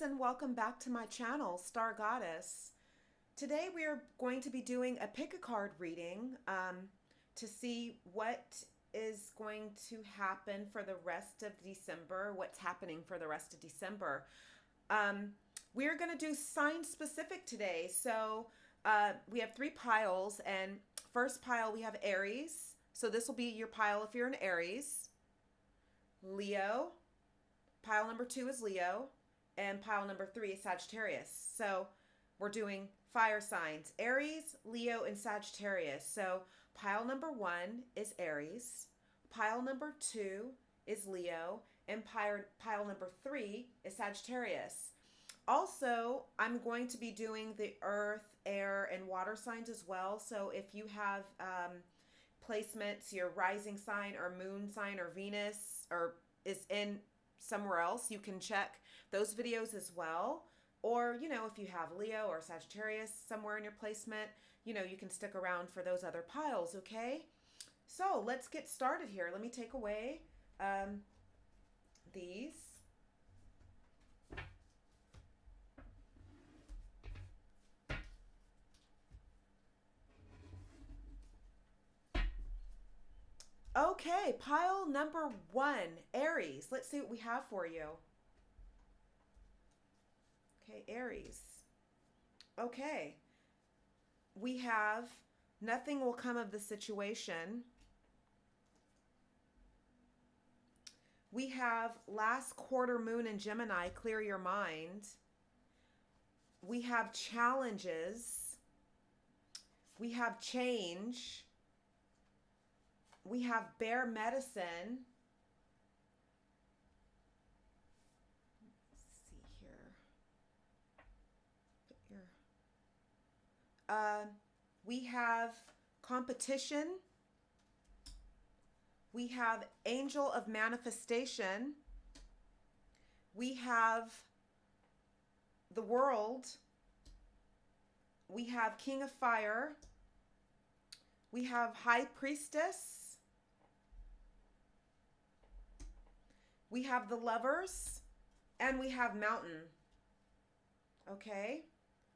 guys, and welcome back to my channel, Star Goddess. Today we are going to be doing a pick a card reading to see what is going to happen for the rest of December, what's happening for the rest of December. We're going to do sign specific today. So we have 3 piles, and first pile we have Aries. So this will be your pile if you're an Aries. Leo. Pile number 2 is Leo. And pile number 3 is Sagittarius. So we're doing fire signs, Aries, Leo, and Sagittarius. So pile number 1 is Aries. Pile number 2 is Leo. And pile number 3 is Sagittarius. Also, I'm going to be doing the earth, air, and water signs as well. So if you have placements, your rising sign or moon sign or Venus or is in somewhere else, you can check those videos as well. Or, if you have Leo or Sagittarius somewhere in your placement, you can stick around for those other piles, okay? So let's get started here. Let me take away these. Okay, pile number 1, Aries. Let's see what we have for you. Okay, Aries. Okay. We have nothing will come of the situation. We have last quarter moon in Gemini, clear your mind. We have challenges. We have change. We have bear medicine. Let's see here. Put your, we have competition. We have angel of manifestation. We have the world. We have king of fire. We have high priestess. We have the lovers, and we have mountain. Okay,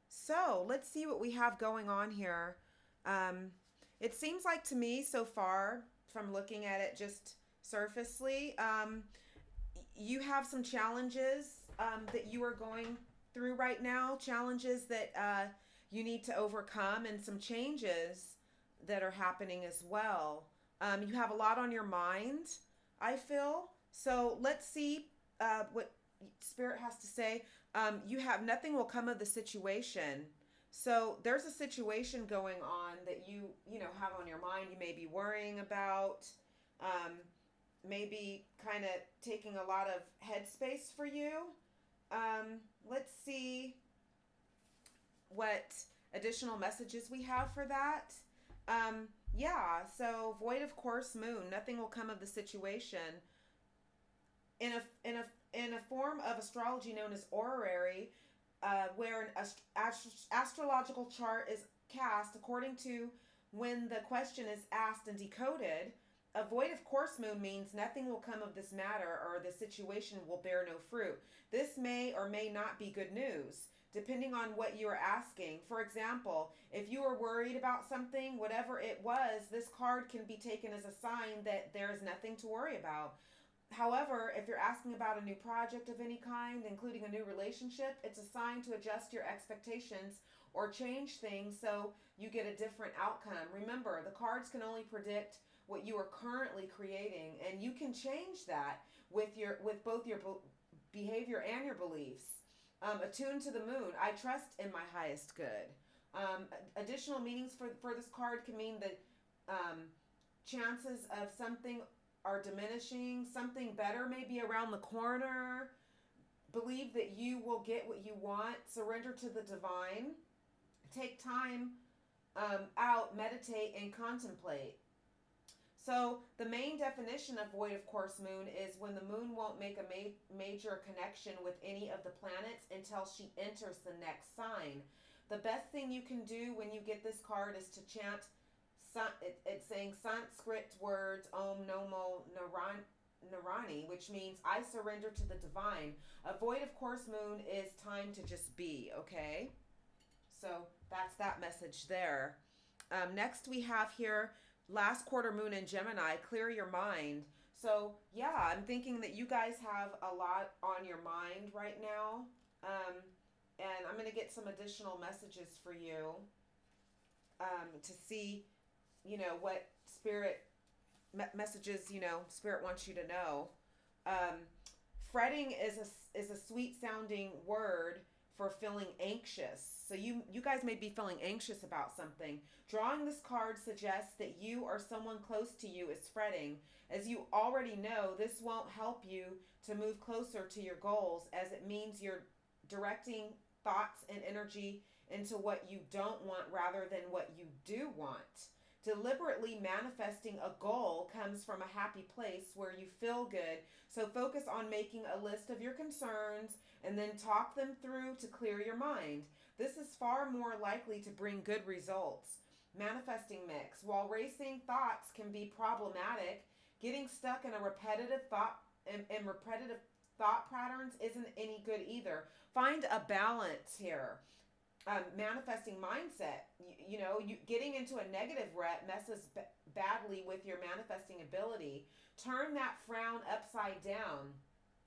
so let's see what we have going on here. It seems like to me so far, from looking at it just surfacely, you have some challenges that you are going through right now, challenges that you need to overcome, and some changes that are happening as well. You have a lot on your mind, I feel. So let's see what Spirit has to say. You have nothing will come of the situation. So there's a situation going on that you have on your mind. You may be worrying about, maybe kind of taking a lot of headspace for you. Let's see what additional messages we have for that. Yeah, so void of course moon, nothing will come of the situation. In a form of astrology known as horary, where an astrological chart is cast according to when the question is asked and decoded, a void of course moon means nothing will come of this matter, or the situation will bear no fruit. This may or may not be good news, depending on what you are asking. For example, if you were worried about something, whatever it was, this card can be taken as a sign that there is nothing to worry about. However, if you're asking about a new project of any kind, including a new relationship, it's a sign to adjust your expectations or change things so you get a different outcome. Remember, the cards can only predict what you are currently creating, and you can change that with both your behavior and your beliefs. Attuned to the moon, I trust in my highest good. Additional meanings for this card can mean that chances of something are diminishing, something better may be around the corner. Believe that you will get what you want. Surrender to the divine. Take time out, meditate, and contemplate. So the main definition of void of course moon is when the moon won't make a major connection with any of the planets until she enters the next sign. The best thing you can do when you get this card is to chant it's saying Sanskrit words Om Nomo Narani, which means I surrender to the divine. A void of course moon is time to just be, okay? So that's that message there. Next we have here last quarter moon in Gemini, clear your mind. So yeah, I'm thinking that you guys have a lot on your mind right now. And I'm going to get some additional messages for you to see, what spirit messages, spirit wants you to know. Um, Fretting is a sweet sounding word for feeling anxious. So you guys may be feeling anxious about something. Drawing this card suggests that you or someone close to you is fretting. As you already know, this won't help you to move closer to your goals, as it means you're directing thoughts and energy into what you don't want rather than what you do want. Deliberately manifesting a goal comes from a happy place where you feel good. So focus on making a list of your concerns and then talk them through to clear your mind. This is far more likely to bring good results. Manifesting mix. While racing thoughts can be problematic, getting stuck in a repetitive thought and repetitive thought patterns isn't any good either. Find a balance here. Manifesting mindset. You getting into a negative rut messes badly with your manifesting ability. Turn that frown upside down.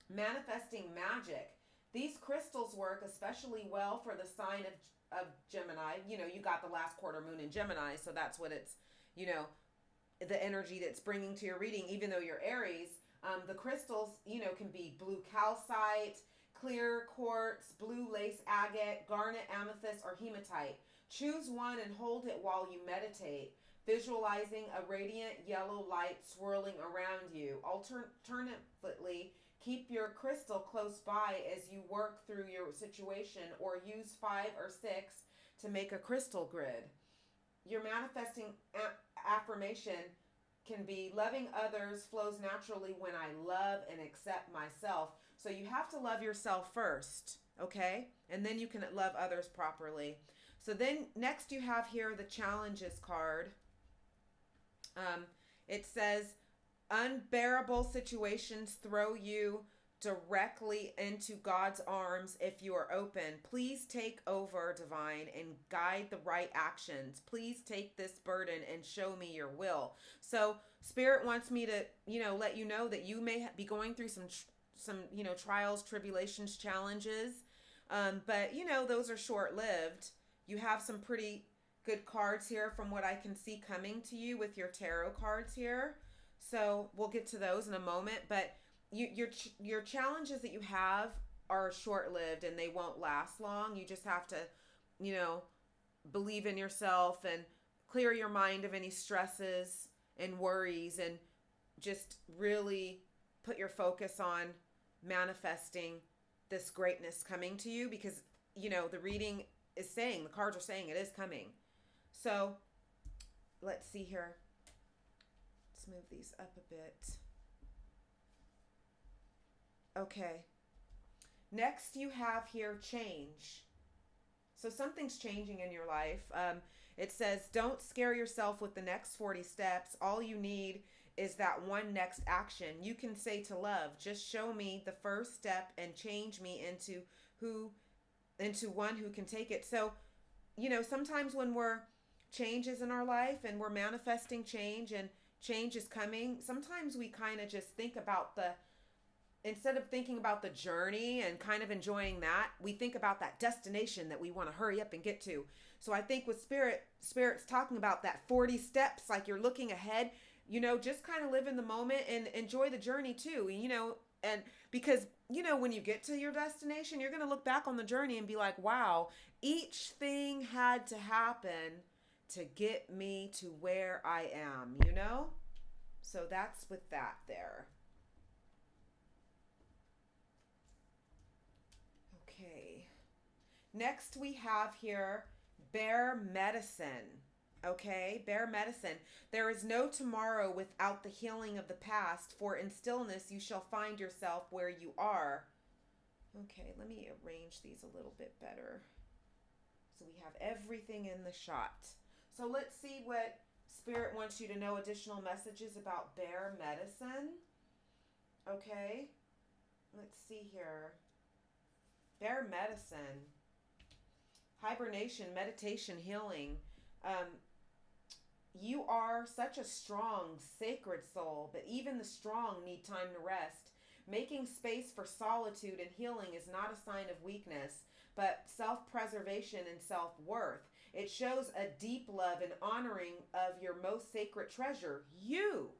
Manifesting magic. These crystals work especially well for the sign of Gemini. You got the last quarter moon in Gemini, so that's what it's, the energy that's bringing to your reading, even though you're Aries. The crystals, can be blue calcite, clear quartz, blue lace agate, garnet amethyst, or hematite. Choose one and hold it while you meditate, visualizing a radiant yellow light swirling around you. Alternatively, keep your crystal close by as you work through your situation, or use 5 or 6 to make a crystal grid. Your manifesting affirmation can be loving others flows naturally when I love and accept myself. So you have to love yourself first, okay? And then you can love others properly. So then next you have here the challenges card. It says, unbearable situations throw you directly into God's arms if you are open. Please take over, divine, and guide the right actions. Please take this burden and show me your will. So spirit wants me to, let you know that you may be going through some trials, tribulations, challenges. But those are short-lived. You have some pretty good cards here from what I can see coming to you with your tarot cards here. So we'll get to those in a moment, but your challenges that you have are short-lived and they won't last long. You just have to, believe in yourself and clear your mind of any stresses and worries, and just really put your focus on manifesting this greatness coming to you, because, the reading is saying, the cards are saying it is coming. So let's see here. Let's move these up a bit. Okay. Next you have here change. So something's changing in your life. It says, don't scare yourself with the next 40 steps. All you need is that one next action. You can say to love, just show me the first step and change me into one who can take it. So, sometimes when change is in our life and we're manifesting change and change is coming, sometimes we kind of just think about instead of thinking about the journey and kind of enjoying that, we think about that destination that we want to hurry up and get to. So I think with Spirit's talking about that 40 steps, like you're looking ahead, just kind of live in the moment and enjoy the journey too, and because, when you get to your destination, you're going to look back on the journey and be like, wow, each thing had to happen to get me to where I am, So that's with that there. Okay. Next we have here bear medicine. Okay, bear medicine. There is no tomorrow without the healing of the past, for in stillness you shall find yourself where you are. Okay, let me arrange these a little bit better so we have everything in the shot. So let's see what Spirit wants you to know, additional messages about bear medicine. Okay. Let's see here. Bear medicine, hibernation, meditation, healing. Um, you are such a strong, sacred soul, but even the strong need time to rest. Making space for solitude and healing is not a sign of weakness, but self preservation and self worth. It shows a deep love and honoring of your most sacred treasure, you.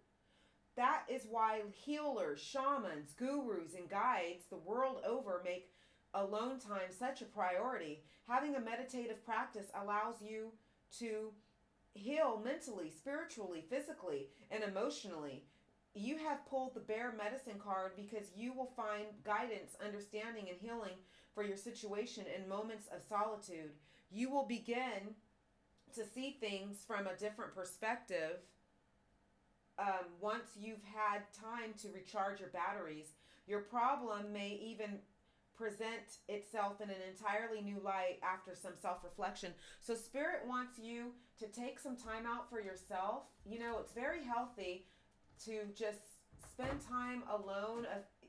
That is why healers, shamans, gurus, and guides the world over make alone time such a priority. Having a meditative practice allows you to heal mentally, spiritually, physically, and emotionally. You have pulled the bear medicine card because you will find guidance, understanding, and healing for your situation in moments of solitude. You will begin to see things from a different perspective once you've had time to recharge your batteries. Your problem may even present itself in an entirely new light after some self reflection. So, Spirit wants you to take some time out for yourself. You know, it's very healthy to just spend time alone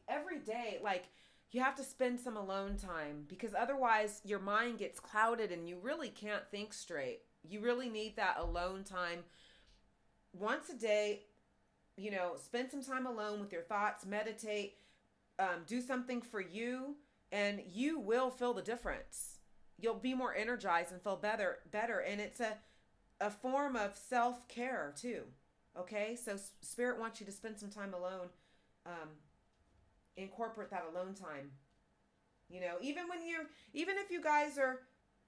every day. Like, you have to spend some alone time because otherwise your mind gets clouded and you really can't think straight. You really need that alone time once a day. You know, spend some time alone with your thoughts, meditate, do something for you, and you will feel the difference. You'll be more energized and feel better. And it's a form of self-care too. Okay, so Spirit wants you to spend some time alone. Um, Incorporate that alone time. You know, even if you guys are,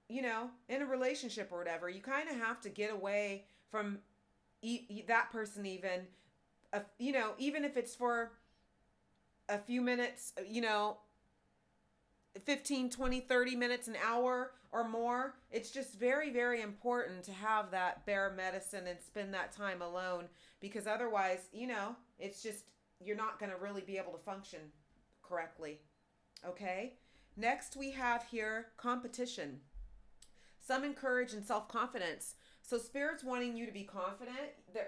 you know, in a relationship or whatever, you kind of have to get away from that person even. You know, even if it's for a few minutes, you know, 15, 20, 30 minutes, an hour or more. It's just very, very important to have that bear medicine and spend that time alone because otherwise, you know, it's just, you're not going to really be able to function correctly. Okay. Next, we have here competition. Some encourage and self-confidence. So Spirit's wanting you to be confident. There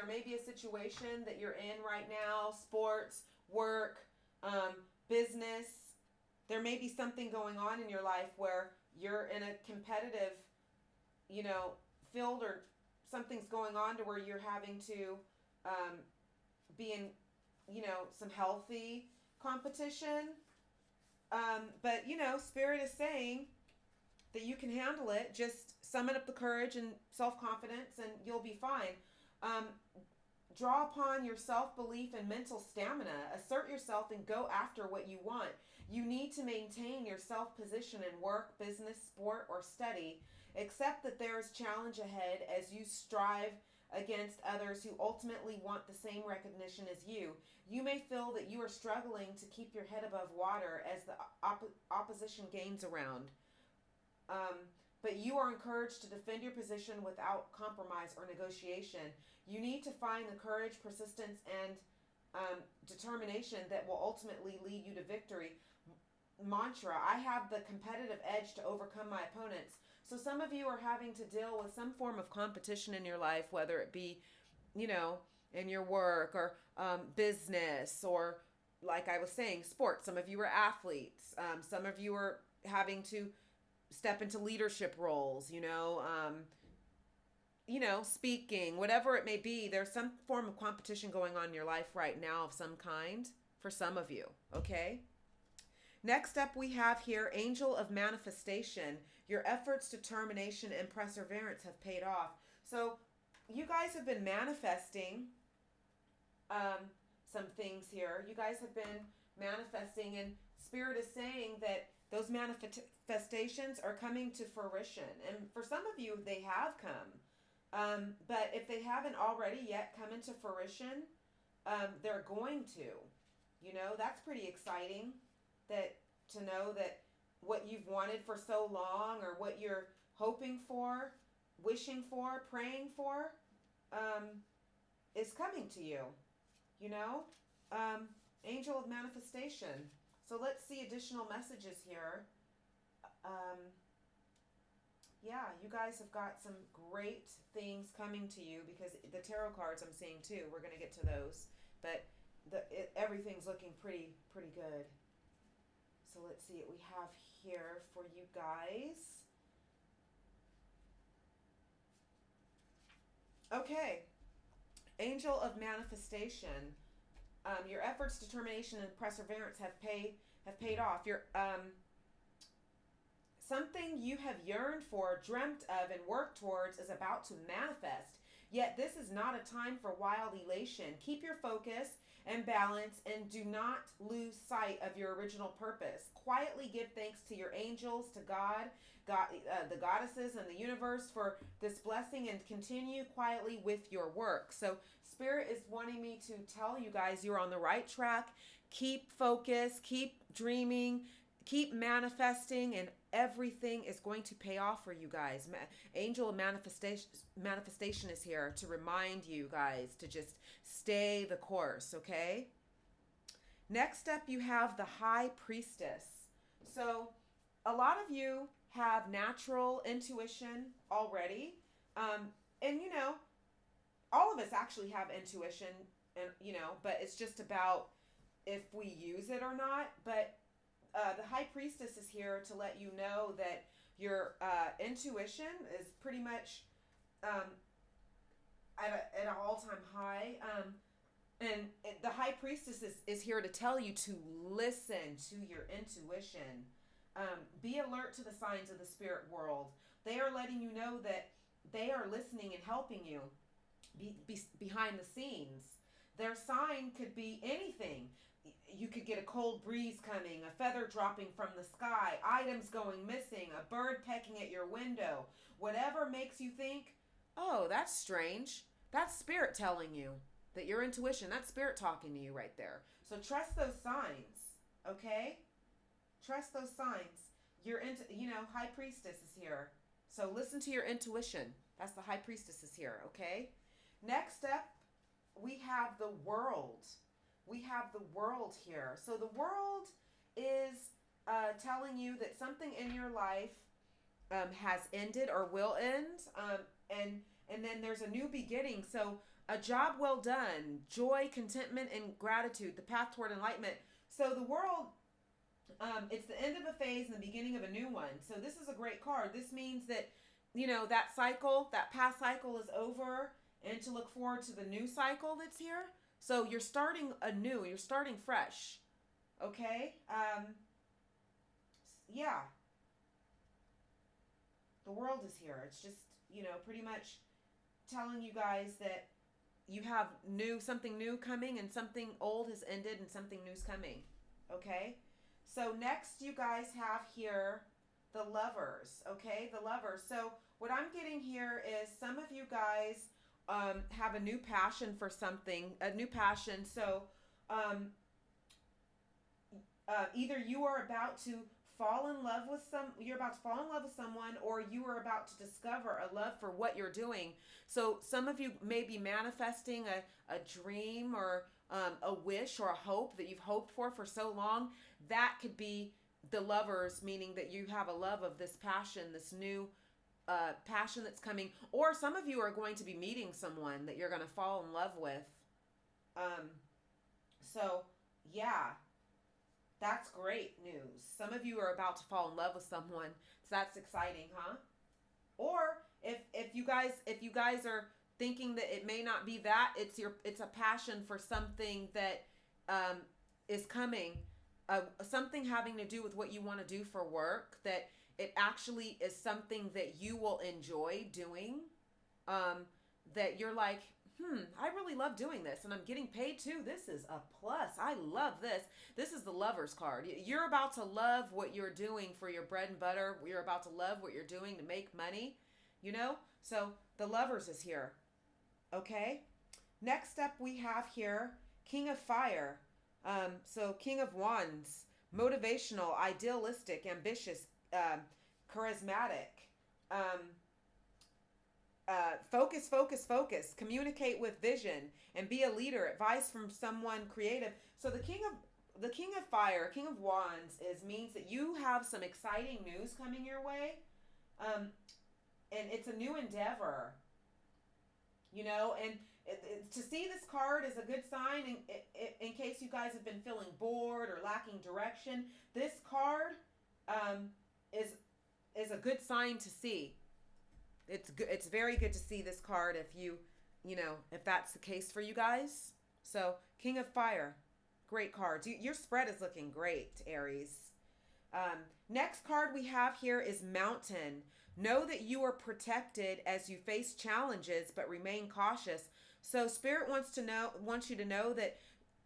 may be a situation that you're in right now, sports, work, business. There may be something going on in your life where you're in a competitive, you know, field, or something's going on to where you're having to be in, you know, some healthy competition. But, you know, Spirit is saying that you can handle it. Just summon up the courage and self-confidence and you'll be fine. Draw upon your self-belief and mental stamina. Assert yourself and go after what you want. You need to maintain your self-position in work, business, sport, or study. Accept that there is challenge ahead as you strive against others who ultimately want the same recognition as you. You may feel that you are struggling to keep your head above water as the opposition gains around. But you are encouraged to defend your position without compromise or negotiation. You need to find the courage, persistence, and determination that will ultimately lead you to victory. Mantra: I have the competitive edge to overcome my opponents. So some of you are having to deal with some form of competition in your life, whether it be, you know, in your work or business, or like I was saying, sports. Some of you are athletes. Some of you are having to step into leadership roles, speaking, whatever it may be. There's some form of competition going on in your life right now of some kind for some of you, okay? Next up, we have here Angel of Manifestation. Your efforts, determination, and perseverance have paid off. So you guys have been manifesting some things here. You guys have been manifesting, and Spirit is saying that those manifestations are coming to fruition. And for some of you, they have come. But if they haven't already yet come into fruition, they're going to. You know, that's pretty exciting, that to know that what you've wanted for so long, or what you're hoping for, wishing for, praying for, is coming to you. You know? Angel of Manifestation. So let's see additional messages here. Yeah, you guys have got some great things coming to you, because the tarot cards I'm seeing too, we're going to get to those. But everything's looking pretty good. So let's see what we have here for you guys. Okay, Angel of Manifestation. Your efforts, determination, and perseverance have paid off. Something you have yearned for, dreamt of, and worked towards is about to manifest. Yet this is not a time for wild elation. Keep your focus and balance, and do not lose sight of your original purpose. Quietly give thanks to your angels, to God, the goddesses, and the universe for this blessing, and continue quietly with your work. So Spirit is wanting me to tell you guys you're on the right track. Keep focused, keep dreaming, keep manifesting, and everything is going to pay off for you guys. Angel of manifestation is here to remind you guys to just stay the course, okay? Next up, you have the High Priestess. So a lot of you have natural intuition already. And you know, all of us actually have intuition, and you know, but it's just about if we use it or not. But the High Priestess is here to let you know that your intuition is pretty much at an all-time high. The High Priestess is here to tell you to listen to your intuition. Be alert to the signs of the spirit world. They are letting you know that they are listening and helping you behind the scenes. Their sign could be anything. You could get a cold breeze coming, a feather dropping from the sky, items going missing, a bird pecking at your window. Whatever makes you think, oh, that's strange. That's spirit telling you. That your intuition, that's spirit talking to you right there. So trust those signs, okay? Trust those signs. High Priestess is here. So listen to your intuition. That's the High Priestess is here, okay? Next up, we have the World. We have the World here. So the World is telling you that something in your life has ended or will end, and then there's a new beginning. So a job well done, joy, contentment, and gratitude, the path toward enlightenment. So the World, it's the end of a phase and the beginning of a new one. So this is a great card. This means that, you know, that cycle, that past cycle is over, and to look forward to the new cycle that's here. So you're starting anew. You're starting fresh. Okay? Yeah. The World is here. It's just, you know, pretty much telling you guys that you have something new coming, and something old has ended and something new's coming. Okay? So next you guys have here the Lovers. Okay? The Lovers. So what I'm getting here is some of you guys have a new passion for something, a new passion. So either you are about to fall in love with someone, or you are about to discover a love for what you're doing. So some of you may be manifesting a dream or a wish or a hope that you've hoped for so long. That could be the Lovers, meaning that you have a love of this passion, this new passion that's coming. Or some of you are going to be meeting someone that you're going to fall in love with. So yeah. That's great news. Some of you are about to fall in love with someone. So that's exciting, huh? Or if you guys are thinking that it may not be that, it's a passion for something that is coming, something having to do with what you want to do for work, that it actually is something that you will enjoy doing, that you're like, I really love doing this, and I'm getting paid too. This is a plus. I love this. This is the Lovers card. You're about to love what you're doing for your bread and butter. You're about to love what you're doing to make money, you know? So the Lovers is here, okay? Next up we have here King of Fire. So King of Wands, motivational, idealistic, ambitious, charismatic, focus, communicate with vision, and be a leader. Advice from someone creative. So the King of Fire, King of Wands means that you have some exciting news coming your way. And it's a new endeavor. and to see this card is a good sign in case you guys have been feeling bored or lacking direction. This card is a good sign to see. It's good. It's very good to see this card if that's the case for you guys. So King of Fire, great cards. Your spread is looking great, Aries. Next card we have here is Mountain. Know that you are protected as you face challenges, but remain cautious. So Spirit wants you to know that,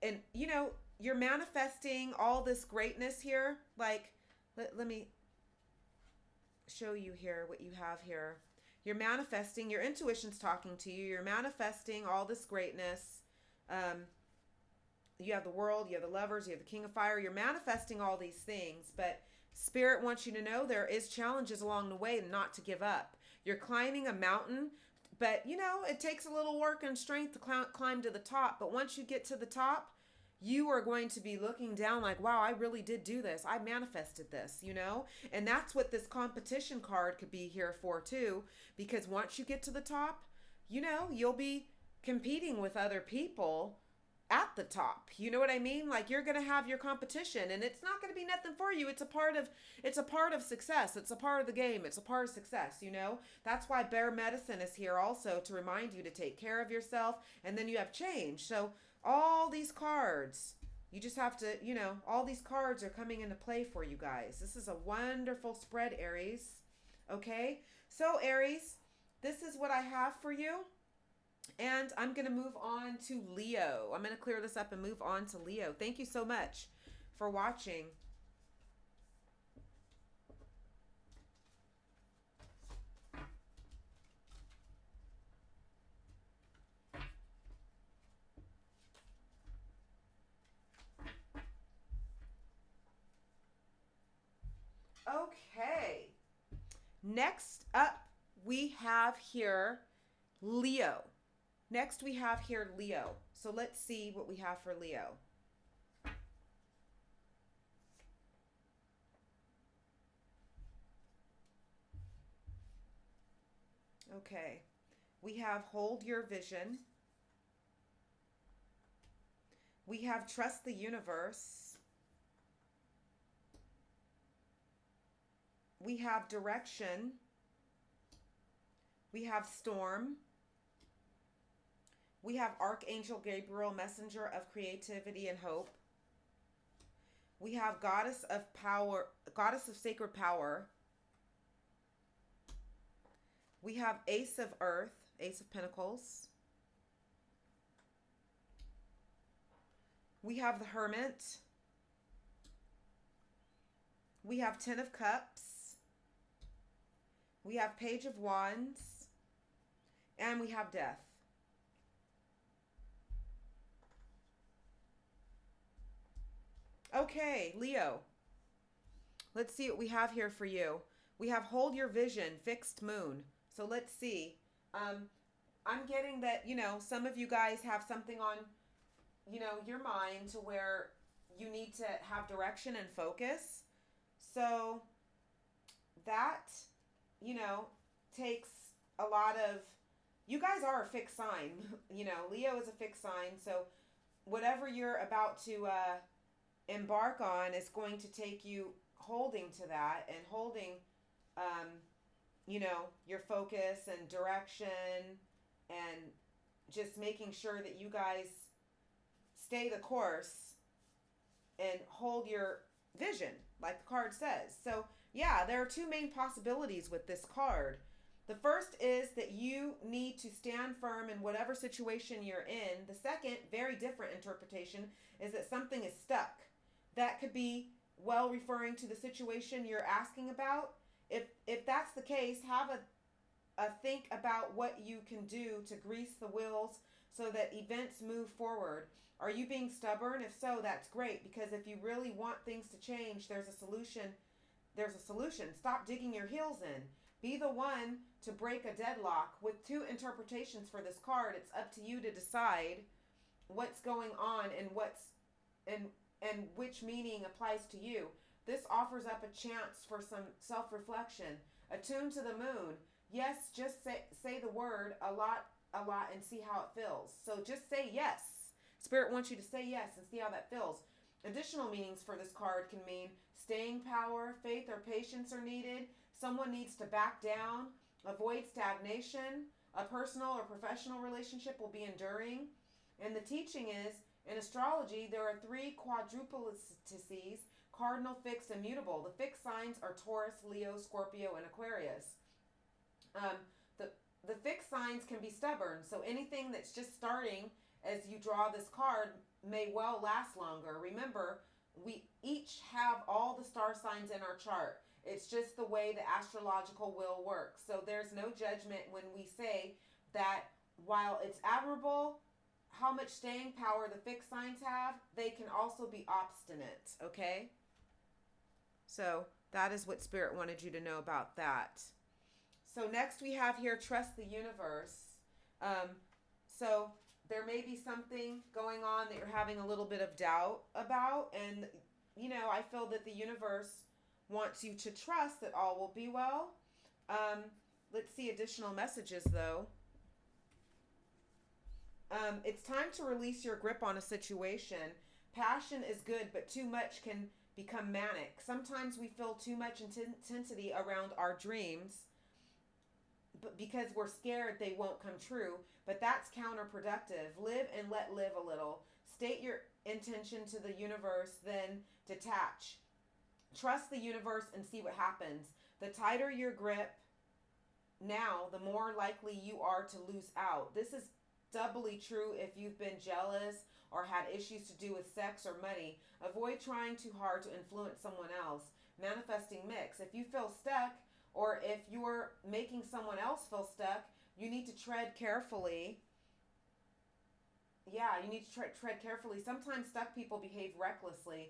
and you're manifesting all this greatness here. Like, let me show you here what you have here. You're manifesting, your intuition's talking to you. You're manifesting all this greatness. You have the World, you have the Lovers, you have the King of Fire. You're manifesting all these things, but Spirit wants you to know there is challenges along the way and not to give up. You're climbing a mountain, but it takes a little work and strength to climb to the top. But once you get to the top, you are going to be looking down like, wow, I really did do this. I manifested this, and that's what this competition card could be here for too, because once you get to the top, you'll be competing with other people at the top. You know what I mean? Like, you're going to have your competition, and it's not going to be nothing for you. It's a part of success. It's a part of the game. It's a part of success, That's why Bear Medicine is here also, to remind you to take care of yourself. And then you have change. So all these cards, you just have to, all these cards are coming into play for you guys. This is a wonderful spread, Aries. Okay? So Aries, this is what I have for you. And I'm going to move on to Leo. I'm going to clear this up and move on to Leo. Thank you so much for watching. Okay. Next up, we have here Leo. Next, we have here Leo. So let's see what we have for Leo. Okay. We have Hold Your Vision. We have Trust the Universe. We have Direction. We have Storm. We have Archangel Gabriel, Messenger of Creativity and Hope. We have Goddess of Power, Goddess of Sacred Power. We have Ace of Earth, Ace of Pentacles. We have the Hermit. We have Ten of Cups. We have Page of Wands. And we have Death. Okay, Leo. Let's see what we have here for you. We have Hold Your Vision, Fixed Moon. So let's see. I'm getting that, some of you guys have something on, your mind to where you need to have direction and focus. So that, takes a lot of, you guys are a fixed sign. Leo is a fixed sign. So whatever you're about to embark on is going to take you holding to that and holding, your focus and direction, and just making sure that you guys stay the course and hold your vision, like the card says. So yeah, there are two main possibilities with this card. The first is that you need to stand firm in whatever situation you're in. The second, very different interpretation, is that something is stuck. That could be referring to the situation you're asking about. If that's the case, have a think about what you can do to grease the wheels so that events move forward. Are you being stubborn? If so, that's great, because if you really want things to change, there's a solution. Stop digging your heels in. Be the one to break a deadlock. With two interpretations for this card, it's up to you to decide what's going on and which meaning applies to you. This offers up a chance for some self-reflection. Attuned to the moon. Yes, just say the word. A lot a lot and see how it feels. So just say yes. Spirit wants you to say yes and see how that feels. Additional meanings for this card can mean staying power, faith, or patience are needed. Someone needs to back down, avoid stagnation. A personal or professional relationship will be enduring. And the teaching is, in astrology, there are 3 quadruplicities: cardinal, fixed, and mutable. The fixed signs are Taurus, Leo, Scorpio, and Aquarius. Um, the fixed signs can be stubborn, so anything that's just starting as you draw this card may well last longer. Remember, we each have all the star signs in our chart. It's just the way the astrological wheel works. So there's no judgment when we say that while it's admirable how much staying power the fixed signs have, they can also be obstinate, okay? So that is what Spirit wanted you to know about that. So next we have here, trust the universe. So there may be something going on that you're having a little bit of doubt about. And, I feel that the universe wants you to trust that all will be well. Let's see additional messages, though. It's time to release your grip on a situation. Passion is good, but too much can become manic. Sometimes we feel too much intensity around our dreams, but because we're scared they won't come true, but that's counterproductive. Live and let live a little. State your intention to the universe, then detach. Trust the universe and see what happens. The tighter your grip now, the more likely you are to lose out. This is doubly true if you've been jealous or had issues to do with sex or money. Avoid trying too hard to influence someone else. Manifesting mix. If you feel stuck, or if you're making someone else feel stuck, you need to tread carefully. Yeah, you need to tread carefully. Sometimes stuck people behave recklessly.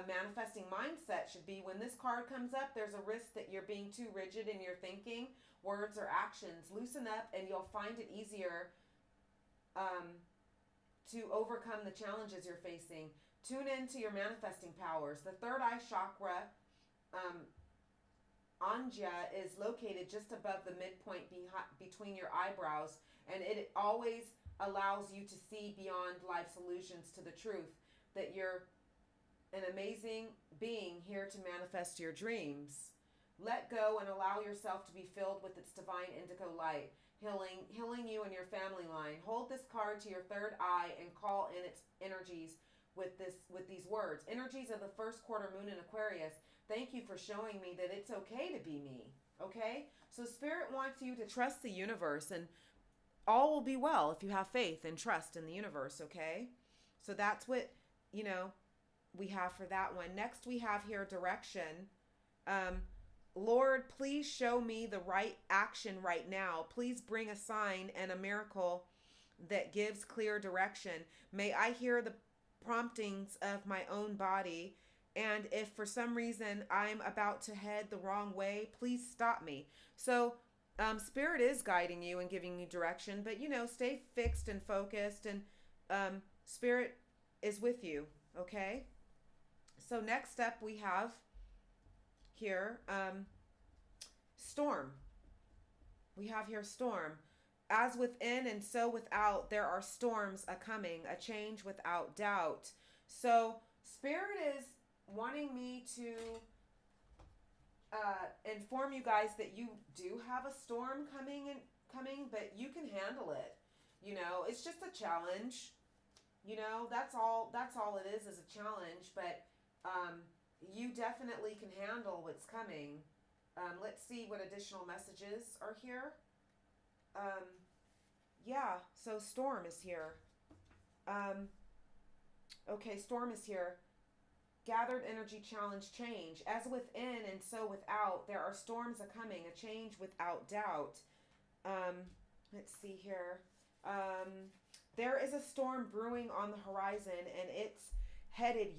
Manifesting mindset should be, when this card comes up, there's a risk that you're being too rigid in your thinking, words, or actions. Loosen up and you'll find it easier to overcome the challenges you're facing. Tune into your manifesting powers. The third eye chakra, Anja, is located just above the midpoint between your eyebrows, and it always allows you to see beyond life solutions to the truth that you're an amazing being here to manifest your dreams. Let go and allow yourself to be filled with its divine indigo light, healing you and your family line. Hold this card to your third eye and call in its energies with these words. Energies of the first quarter moon in Aquarius. Thank you for showing me that it's okay to be me. Okay? So Spirit wants you to trust the universe, and all will be well if you have faith and trust in the universe, okay? So that's what, we have for that one. Next we have here direction. Lord, please show me the right action right now. Please bring a sign and a miracle that gives clear direction. May I hear the promptings of my own body. And if for some reason I'm about to head the wrong way, please stop me. So Spirit is guiding you and giving you direction, but stay fixed and focused, and Spirit is with you, okay? So next up we have here storm. We have here storm. As within and so without, there are storms a-coming, a change without doubt. So Spirit is wanting me to inform you guys that you do have a storm coming, but you can handle it. It's just a challenge. That's all it is a challenge, but you definitely can handle what's coming. Let's see what additional messages are here. So storm is here. Okay, storm is here. Gathered energy challenge change. As within and so without, there are storms a-coming, a change without doubt. Let's see here. There is a storm brewing on the horizon, and it's headed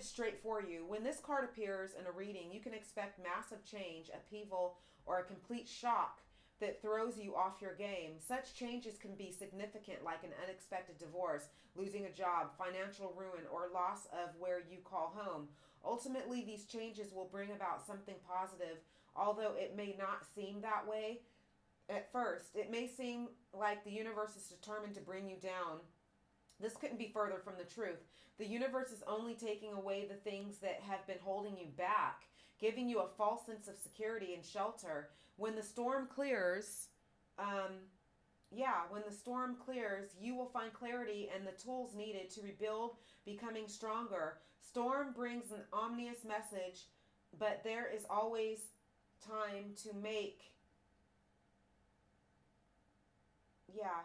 straight for you. When this card appears in a reading, you can expect massive change, upheaval, or a complete shock that throws you off your game. Such changes can be significant, like an unexpected divorce, losing a job, financial ruin, or loss of where you call home. Ultimately, these changes will bring about something positive, although it may not seem that way. At first, it may seem like the universe is determined to bring you down. This couldn't be further from the truth. The universe is only taking away the things that have been holding you back, giving you a false sense of security and shelter. When the storm clears, when the storm clears, you will find clarity and the tools needed to rebuild, becoming stronger. Storm brings an ominous message, but there is always time to make. Yeah.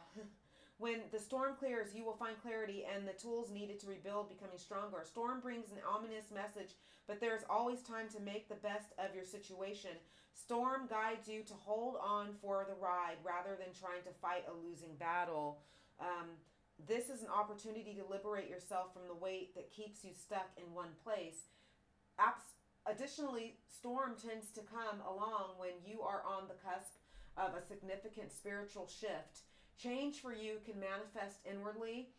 When the storm clears, you will find clarity and the tools needed to rebuild, becoming stronger. Storm brings an ominous message, but there is always time to make the best of your situation. Storm guides you to hold on for the ride rather than trying to fight a losing battle. This is an opportunity to liberate yourself from the weight that keeps you stuck in one place. Additionally, storm tends to come along when you are on the cusp of a significant spiritual shift. Change for you can manifest inwardly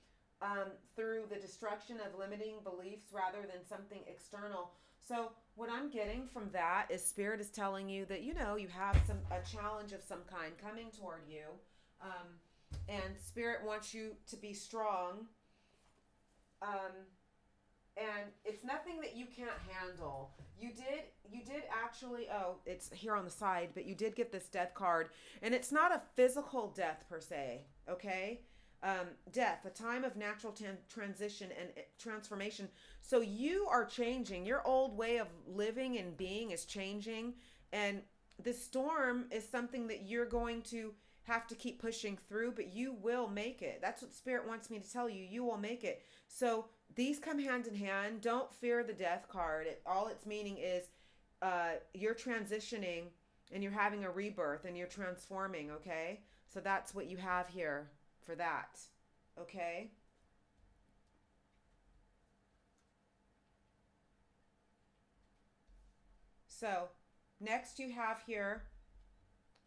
through the destruction of limiting beliefs rather than something external. So what I'm getting from that is Spirit is telling you that, you have a challenge of some kind coming toward you. And Spirit wants you to be strong. And it's nothing that you can't handle. You did actually, it's here on the side, but you did get this death card, and it's not a physical death per se, okay? Death, a time of natural transition and transformation. So you are changing. Your old way of living and being is changing, and this storm is something that you're going to have to keep pushing through, but you will make it. That's what Spirit wants me to tell you. You will make it. So these come hand in hand. Don't fear the death card. All it's meaning is you're transitioning and you're having a rebirth and you're transforming, okay? So that's what you have here for that, okay? So next you have here,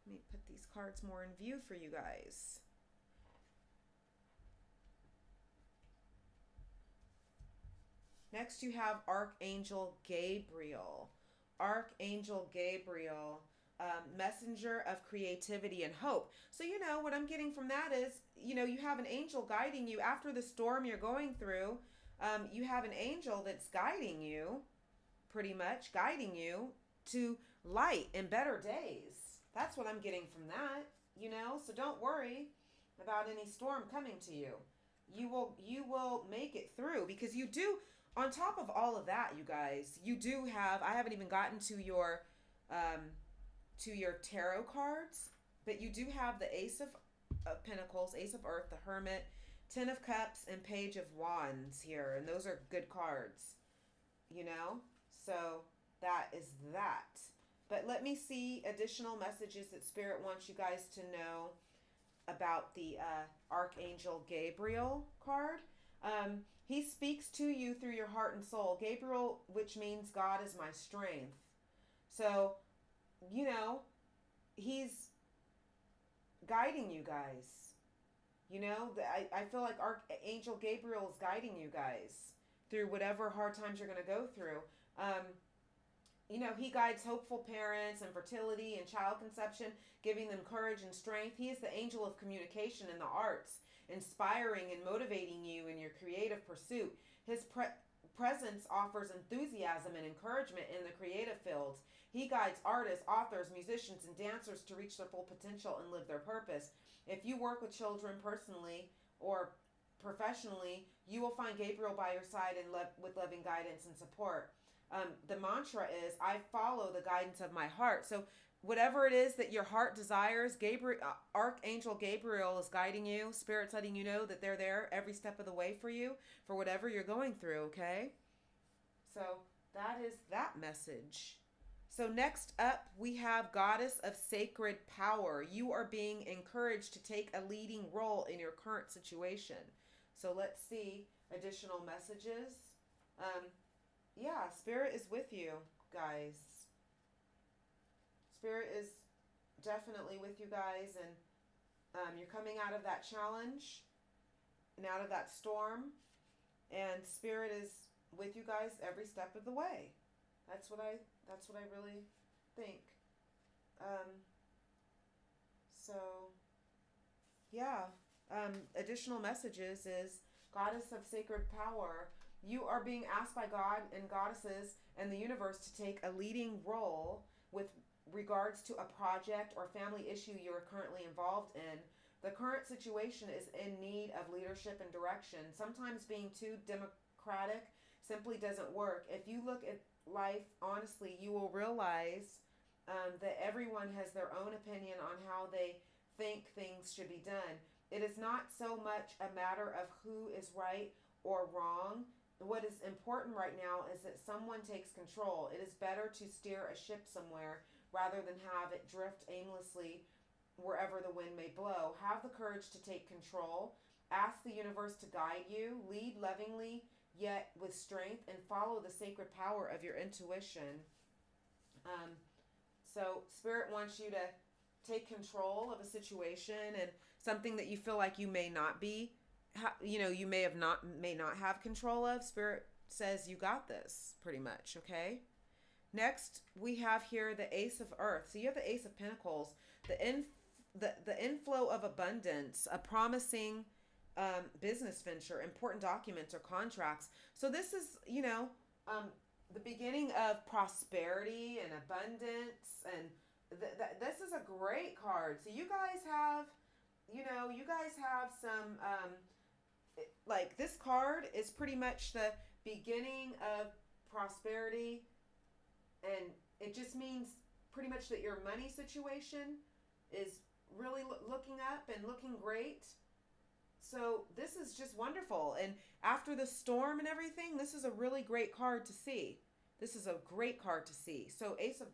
let me put these cards more in view for you guys. Next, you have Archangel Gabriel. Archangel Gabriel, messenger of creativity and hope. So, what I'm getting from that is, you have an angel guiding you after the storm you're going through. You have an angel that's guiding you, pretty much guiding you to light and better days. That's what I'm getting from that, So don't worry about any storm coming to you. You will make it through, because you do. On top of all of that, you guys, you do have, I haven't even gotten to your tarot cards, but you do have the Ace of Pentacles, Ace of Earth, the Hermit, Ten of Cups, and Page of Wands here. And those are good cards, So that is that. But let me see additional messages that Spirit wants you guys to know about the Archangel Gabriel card. He speaks to you through your heart and soul. Gabriel, which means God is my strength. So, he's guiding you guys. I feel like Archangel Gabriel is guiding you guys through whatever hard times you're going to go through. He guides hopeful parents and fertility and child conception, giving them courage and strength. He is the angel of communication in the arts, inspiring and motivating you in your creative pursuit. His presence offers enthusiasm and encouragement in the creative fields. He guides artists, authors, musicians, and dancers to reach their full potential and live their purpose. If you work with children personally or professionally, you will find Gabriel by your side and with loving guidance and support. The mantra is, I follow the guidance of my heart. So whatever it is that your heart desires, Archangel Gabriel is guiding you. Spirit's letting you know that they're there every step of the way for you, for whatever you're going through, okay? So that is that message. So next up, we have Goddess of Sacred Power. You are being encouraged to take a leading role in your current situation. So let's see additional messages. Spirit is with you, guys. Spirit is definitely with you guys, and you're coming out of that challenge and out of that storm, and Spirit is with you guys every step of the way. That's what I really think. So, yeah. Additional messages is Goddess of Sacred Power. You are being asked by God and goddesses and the universe to take a leading role with regards to a project or family issue you are currently involved in. The current situation is in need of leadership and direction. Sometimes being too democratic simply doesn't work. If you look at life honestly, you will realize that everyone has their own opinion on how they think things should be done. It is not so much a matter of who is right or wrong. What is important right now is that someone takes control. It is better to steer a ship somewhere rather than have it drift aimlessly wherever the wind may blow. Have the courage to take control. Ask the universe to guide you. Lead lovingly yet with strength and follow the sacred power of your intuition. So Spirit wants you to take control of a situation and something that you feel like you may not be, you may not have control of. Spirit says you got this, pretty much. Okay. Next, we have here the Ace of Earth. So you have the Ace of Pentacles, the inflow of abundance, a promising business venture, important documents or contracts. So this is, the beginning of prosperity and abundance, and this is a great card. So you guys have some, like, this card is pretty much the beginning of prosperity, and it just means pretty much that your money situation is really looking up and looking great. So this is just wonderful. And after the storm and everything, this is a really great card to see. This is a great card to see. So Ace of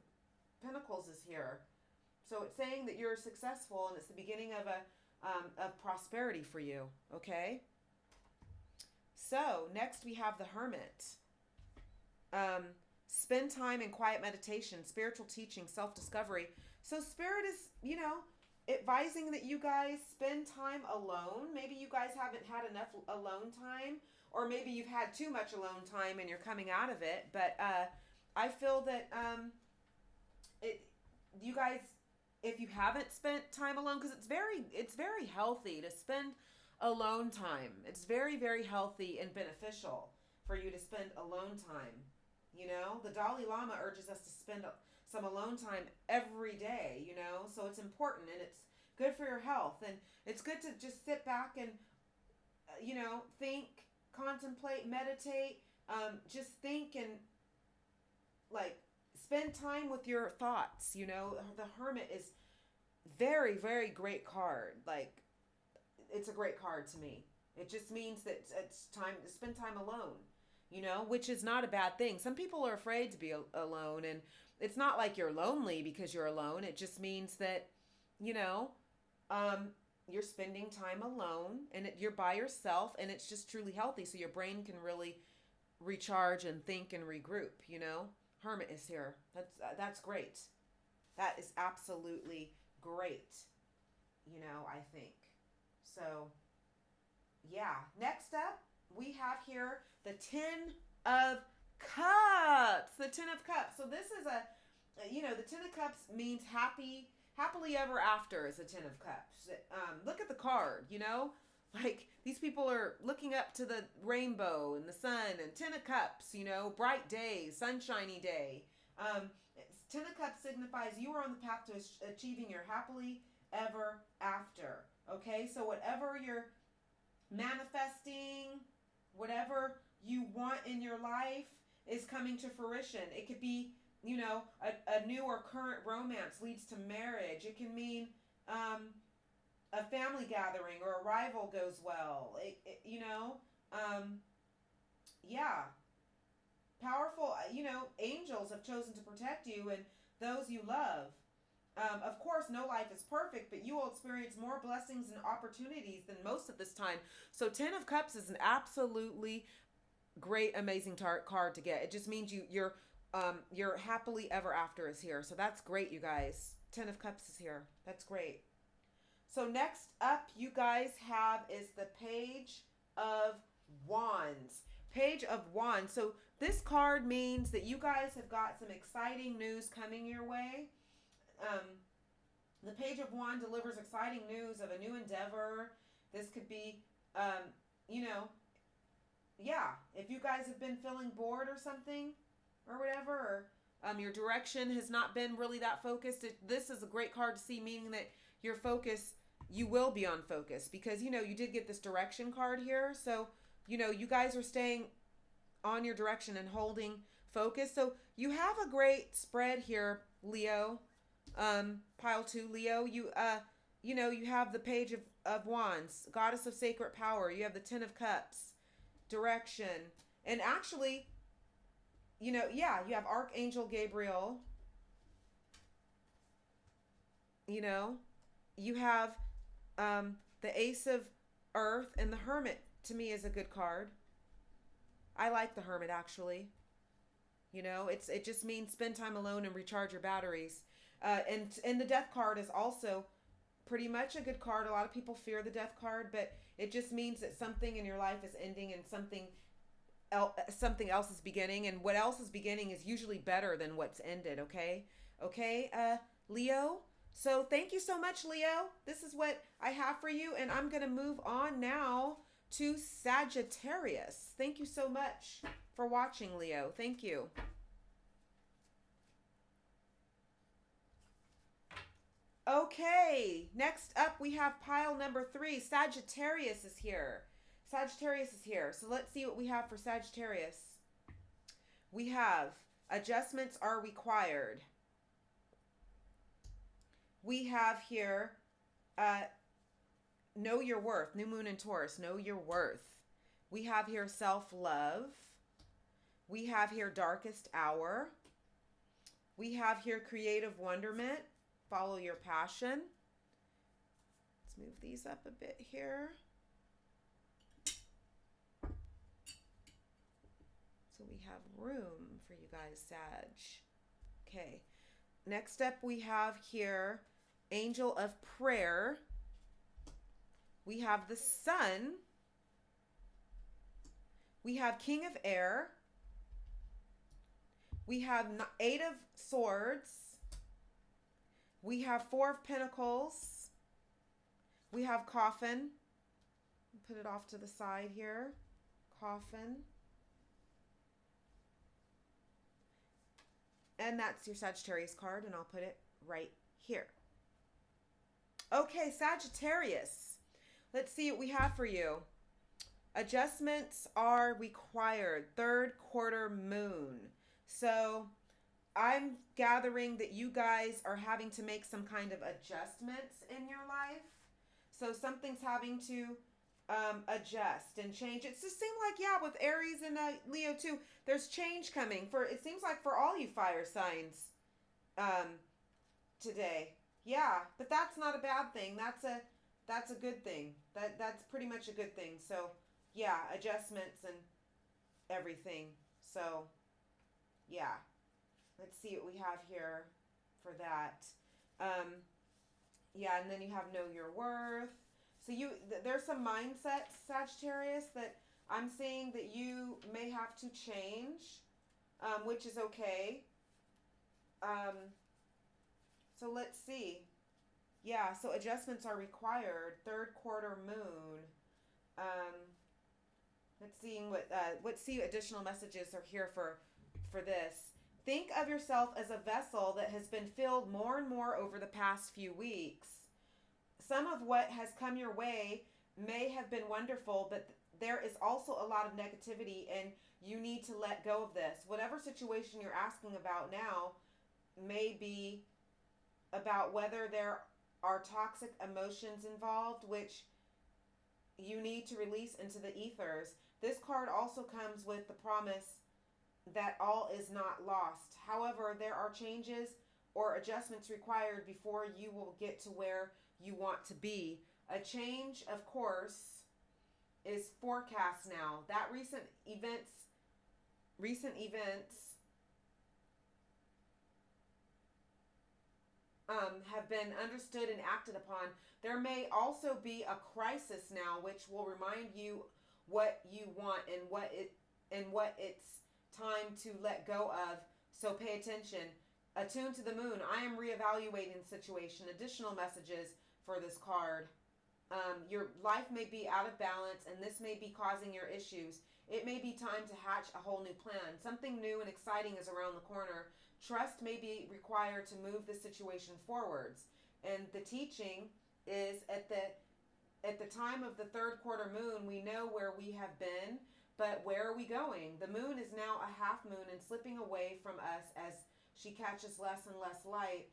Pentacles is here. So it's saying that you're successful and it's the beginning of of prosperity for you. Okay. So next we have the Hermit. Spend time in quiet meditation, spiritual teaching, self-discovery. So Spirit is, advising that you guys spend time alone. Maybe you guys haven't had enough alone time, or maybe you've had too much alone time and you're coming out of it. But I feel that you guys, if you haven't spent time alone, because it's very healthy to spend alone time. It's very, very healthy and beneficial for you to spend alone time. The Dalai Lama urges us to spend some alone time every day, so it's important and it's good for your health, and it's good to just sit back and, think, contemplate, meditate, just think and, like, spend time with your thoughts. The Hermit is very, very great card. Like, it's a great card to me. It just means that it's time to spend time alone, which is not a bad thing. Some people are afraid to be alone, and it's not like you're lonely because you're alone. It just means that, you're spending time alone, and you're by yourself, and it's just truly healthy. So your brain can really recharge and think and regroup. Hermit is here. That's great. That is absolutely great. I think. So, yeah. Next up, we have here the Ten of Cups. The Ten of Cups. So this is the Ten of Cups means happily ever after is the Ten of Cups. Look at the card, like these people are looking up to the rainbow and the sun, and Ten of Cups, bright day, sunshiny day. Ten of Cups signifies you are on the path to achieving your happily ever after. Okay, so whatever you're manifesting, whatever you want in your life is coming to fruition. It could be, a new or current romance leads to marriage. It can mean a family gathering or a rival goes well. Yeah. Powerful, angels have chosen to protect you and those you love. Of course, no life is perfect, but you will experience more blessings and opportunities than most of this time. So 10 of Cups is an absolutely great, amazing card to get. It just means your happily ever after is here. So that's great, you guys. 10 of Cups is here. That's great. So next up, you guys have is the Page of Wands. Page of Wands. So this card means that you guys have got some exciting news coming your way. The Page of Wands delivers exciting news of a new endeavor. This could be, you know, yeah, if you guys have been feeling bored or something or whatever, or your direction has not been really that focused, this is a great card to see, meaning that your focus, you will be on focus because, you know, you did get this direction card here. So, you know, you guys are staying on your direction and holding focus. So you have a great spread here, Leo. Pile 2, Leo. You know, you have the Page of Wands, Goddess of Sacred Power. You have the Ten of Cups, direction. And actually, you know, yeah, you have Archangel Gabriel. You know, you have the Ace of Earth, and the Hermit to me is a good card. I like the Hermit, actually. You know, it just means spend time alone and recharge your batteries. And the Death card is also pretty much a good card. A lot of people fear the Death card, but it just means that something in your life is ending and something else is beginning, and what else is beginning is usually better than what's ended. Okay, Leo. So thank you so much, Leo. This is what I have for you, and I'm gonna move on now to Sagittarius. Thank you so much for watching, Leo. Thank you. Okay, next up we have pile number 3. Sagittarius is here. Sagittarius is here. So let's see what we have for Sagittarius. We have adjustments are required. We have here know your worth. New moon in Taurus. Know your worth. We have here self-love. We have here darkest hour. We have here creative wonderment. Follow your passion. Let's move these up a bit here. So we have room for you guys, Sag. Okay. Next up we have here Angel of Prayer. We have the Sun. We have King of Air. We have 8 of Swords. We have 4 of Pentacles. We have Coffin. Put it off to the side here. Coffin. And that's your Sagittarius card, and I'll put it right here. Okay, Sagittarius. Let's see what we have for you. Adjustments are required. 3rd quarter moon. So I'm gathering that you guys are having to make some kind of adjustments in your life. So something's having to adjust and change. It just seemed like, yeah, with Aries and Leo too, there's change coming. It seems like for all you fire signs today. Yeah, but that's not a bad thing. That's a good thing. That's pretty much a good thing. So yeah, adjustments and everything. So yeah. Let's see what we have here for that. Yeah, and then you have know your worth. So there's some mindsets, Sagittarius, that I'm seeing that you may have to change, which is okay. So let's see. Yeah, so adjustments are required. 3rd quarter moon. Let's see additional messages are here for this. Think of yourself as a vessel that has been filled more and more over the past few weeks. Some of what has come your way may have been wonderful, but there is also a lot of negativity, and you need to let go of this. Whatever situation you're asking about now may be about whether there are toxic emotions involved, which you need to release into the ethers. This card also comes with the promise that all is not lost. However, there are changes or adjustments required before you will get to where you want to be. A change, of course, is forecast now. That recent events have been understood and acted upon. There may also be a crisis now, which will remind you what you want and what it's time to let go of. So pay attention. Attuned to the moon. I am reevaluating the situation. Additional messages for this card. Your life may be out of balance, and this may be causing your issues. It may be time to hatch a whole new plan. Something new and exciting is around the corner. Trust may be required to move the situation forwards. And the teaching is at the time of the third quarter moon, we know where we have been, but where are we going? The moon is now a half moon and slipping away from us as she catches less and less light,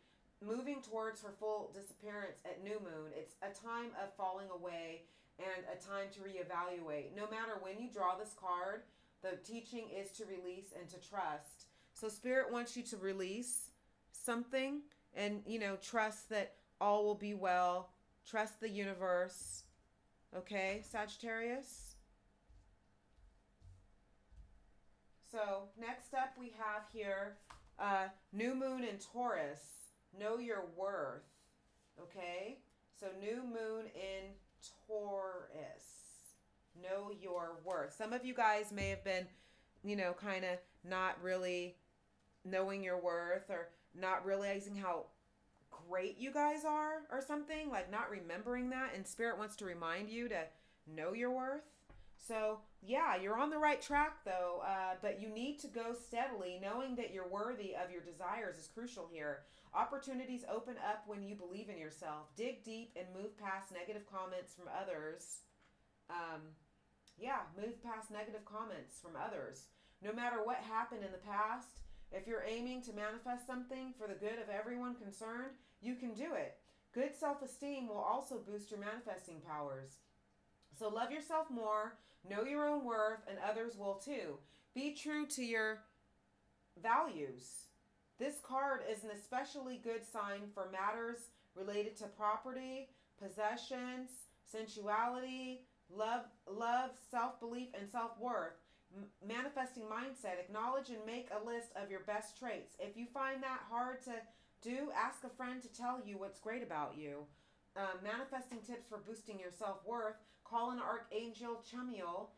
moving towards her full disappearance at new moon. It's a time of falling away and a time to reevaluate. No matter when you draw this card, the teaching is to release and to trust. So Spirit wants you to release something and, trust that all will be well. Trust the universe. Okay, Sagittarius? So next up we have here new moon in Taurus. Know your worth. Okay? So new moon in Taurus. Know your worth. Some of you guys may have been, kind of not really knowing your worth or not realizing how great you guys are or something, like not remembering that. And Spirit wants to remind you to know your worth. So, yeah, you're on the right track, though, but you need to go steadily. Knowing that you're worthy of your desires is crucial here. Opportunities open up when you believe in yourself. Dig deep and move past negative comments from others. Move past negative comments from others. No matter what happened in the past, if you're aiming to manifest something for the good of everyone concerned, you can do it. Good self-esteem will also boost your manifesting powers. So love yourself more, know your own worth, and others will too. Be true to your values. This card is an especially good sign for matters related to property, possessions, sensuality, love, self-belief, and self-worth. Manifesting mindset. Acknowledge and make a list of your best traits. If you find that hard to do, ask a friend to tell you what's great about you. Manifesting tips for boosting your self-worth. Call an Archangel Chamuel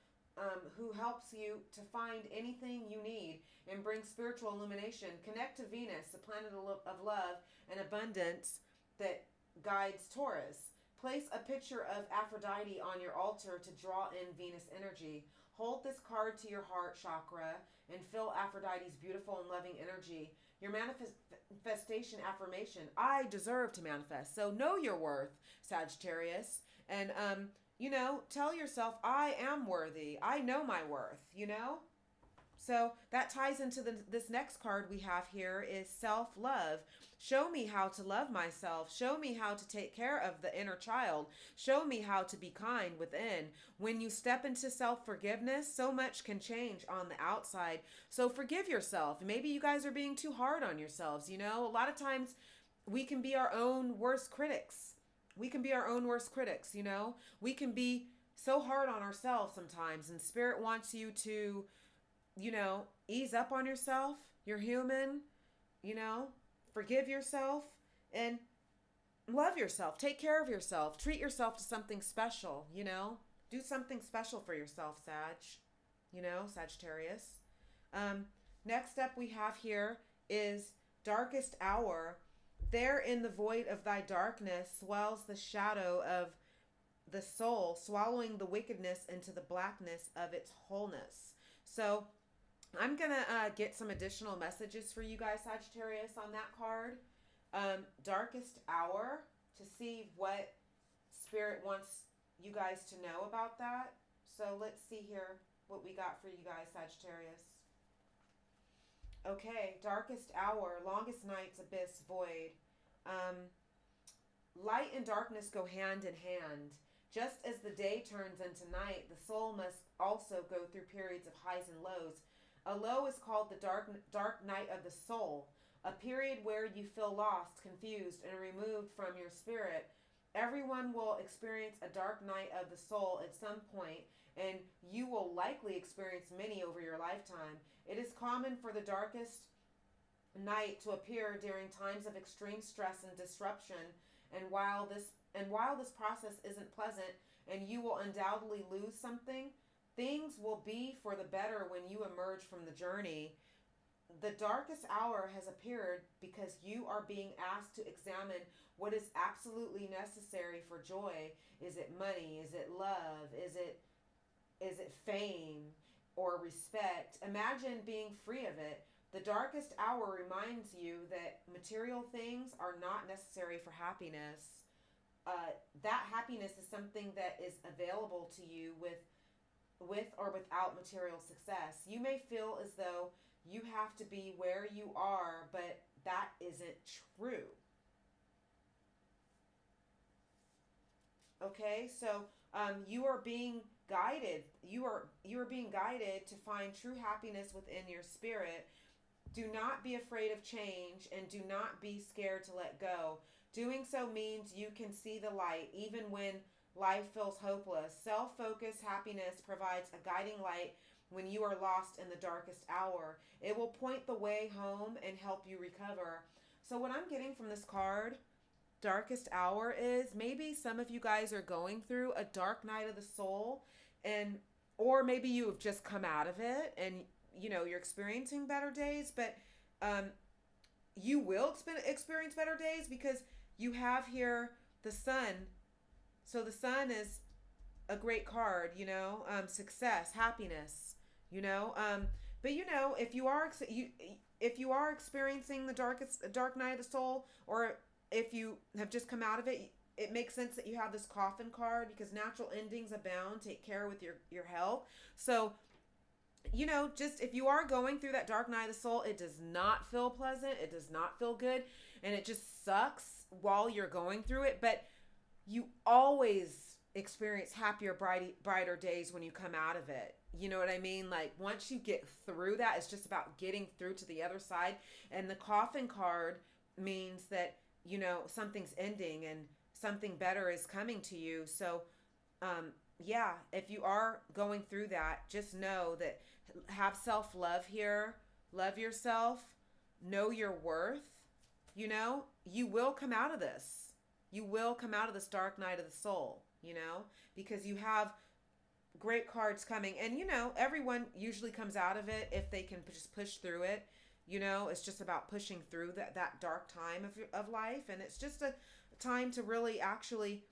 who helps you to find anything you need and bring spiritual illumination. Connect to Venus, the planet of love and abundance that guides Taurus. Place a picture of Aphrodite on your altar to draw in Venus energy. Hold this card to your heart chakra and feel Aphrodite's beautiful and loving energy. Your manifestation affirmation. I deserve to manifest. So know your worth, Sagittarius. And, tell yourself, I am worthy. I know my worth, So that ties into this next card we have here is self-love. Show me how to love myself. Show me how to take care of the inner child. Show me how to be kind within. When you step into self-forgiveness, so much can change on the outside. So forgive yourself. Maybe you guys are being too hard on yourselves, A lot of times we can be our own worst critics. We can be so hard on ourselves sometimes, and Spirit wants you to ease up on yourself. You're human, forgive yourself and love yourself. Take care of yourself. Treat yourself to something special, Do something special for yourself, Sagittarius. Next up we have here is darkest hour. There in the void of thy darkness swells the shadow of the soul, swallowing the wickedness into the blackness of its wholeness. So I'm going to get some additional messages for you guys, Sagittarius, on that card. Darkest hour, to see what Spirit wants you guys to know about that. So let's see here what we got for you guys, Sagittarius. Okay, darkest hour, longest nights, abyss, void. Light and darkness go hand in hand. Just as the day turns into night, the soul must also go through periods of highs and lows. A low is called the dark night of the soul, a period where you feel lost, confused, and removed from your spirit. Everyone will experience a dark night of the soul at some point, and you will likely experience many over your lifetime. It is common for the darkest night to appear during times of extreme stress and disruption, and while this process isn't pleasant and you will undoubtedly lose something, things will be for the better when you emerge from the journey. the darkest hour has appeared because you are being asked to examine what is absolutely necessary for joy. Is it money? Is it love? Is it fame or respect? Imagine being free of it. The darkest hour reminds you that material things are not necessary for happiness. That happiness is something that is available to you with or without material success. You may feel as though you have to be where you are, but that isn't true. Okay, so you are being guided. You are being guided to find true happiness within your spirit. Do not be afraid of change and do not be scared to let go. Doing so means you can see the light even when life feels hopeless. Self-focused happiness provides a guiding light when you are lost in the darkest hour. It will point the way home and help you recover. So what I'm getting from this card, darkest hour, is maybe some of you guys are going through a dark night of the soul, and or maybe you have just come out of it and you're experiencing better days, but you will experience better days because you have here the sun. So the sun is a great card, success, happiness, but if you are experiencing the dark night of the soul, or if you have just come out of it, it makes sense that you have this coffin card because natural endings abound. Take care with your health. So just if you are going through that dark night of the soul, it does not feel pleasant. It does not feel good. And it just sucks while you're going through it. But you always experience happier, brighter days when you come out of it. You know what I mean? Like once you get through that, it's just about getting through to the other side. And the coffin card means that, something's ending and something better is coming to you. So, yeah, if you are going through that, just know that have self-love here. Love yourself. Know your worth. You will come out of this. You will come out of this dark night of the soul, because you have great cards coming. And, everyone usually comes out of it if they can just push through it. It's just about pushing through that dark time of life. And it's just a time to really actually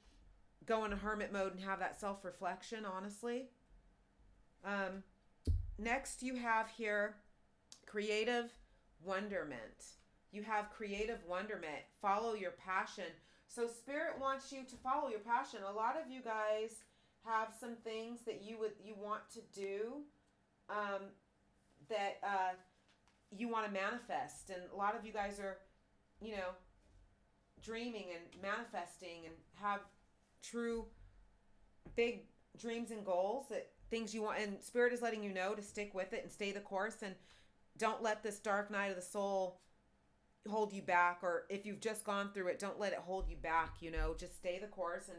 go in a hermit mode and have that self-reflection, honestly. Next, you have here creative wonderment. You have creative wonderment. Follow your passion. So Spirit wants you to follow your passion. A lot of you guys have some things that you want to do that you want to manifest. And a lot of you guys are, dreaming and manifesting and have true big dreams and goals, that things you want, and Spirit is letting you know to stick with it and stay the course, and don't let this dark night of the soul hold you back. Or if you've just gone through it, don't let it hold you back. Just stay the course, and